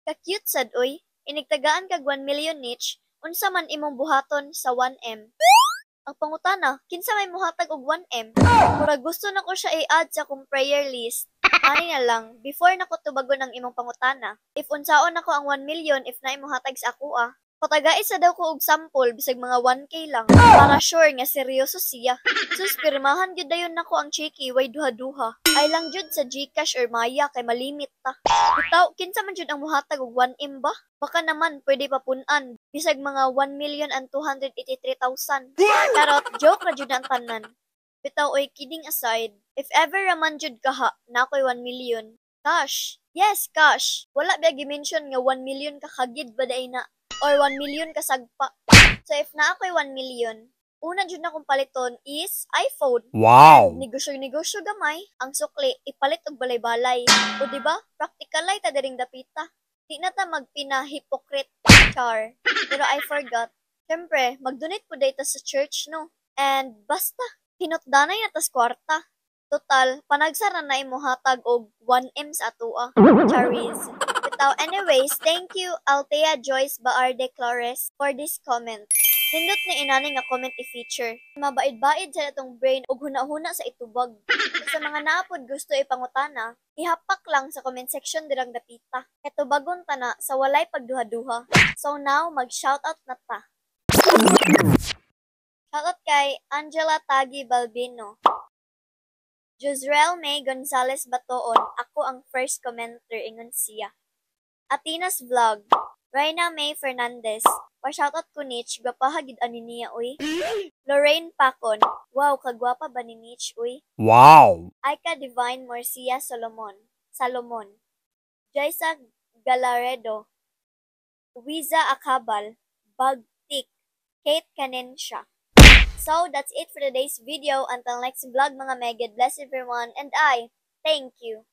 Ka-cute sad uy. Inigtagaan kag 1 million each, unsa man imong buhaton sa 1M. Ang pangutana, kinsa may muhatag og 1M? Murag gusto na ko siya i-add sa akong prayer list. Ani na lang, before nako tubagon ang imong pangutana. If unsaon nako ang 1 million if na imuhatag sa ako Pataga isa daw ko og sample bisag mga 1K lang para sure nga seryoso siya. Sus, pirmahan gyud dayon nako ang cheeky way duha-duha. Ay lang jud sa GCash or Maya kay malimit ta. Bitaw, kinsa man jud ang muhatag og 1M ba? Baka naman pwede papunan bisag mga 1,283,000. Karot, joke ra jud ang tanan. Bitaw oy, kidding aside, if ever raman jud kaha na ako'y 1 million. Cash. Yes, cash. Wala ba gi-mention nga 1 million ka kagid ba day na? Or 1 million kasagpa. So if na ako'y 1 million, una jud na kong paliton is iPhone. Wow! And negosyo gamay, ang sukli, ipalit og balay-balay. O diba, practical ay ta diring dapita. Di na ta magpina-hypocrite, char. Pero I forgot. Siyempre, mag-donate po data sa church, no? And basta, hinotdanay na tas kwarta. Total, panagsara na imuhatag og 1M sa atua. Charis. Anyways, thank you Althea Joyce Baarde Clares for this comment. Nindot ni inani nga comment i-feature. Mabait-bait sa itong brain ug huna-huna sa itubag. Sa mga naapod gusto ipangutana, ihapak lang sa comment section dirang dapita. Eto bagon tana sa walay pagduha-duha. So now, mag-shoutout na ta. Shoutout kay Angela Tagi Balbino. Josrel May Gonzalez Batoon, ako ang first commenter ingon siya. Atinas Vlog, Raina May Fernandez, pa-shoutout ko Nitch, gwapaha gid ani niya uy. Lorraine Pacon, wow, kagwapa ba ni Nitch uy? Wow! Aika Divine Morcia Salomon, Jaisa Galaredo, Wiza Akabal, Bagtik, Kate Canensha. So, that's it for today's video. Until next vlog mga Meg, bless everyone, and I thank you.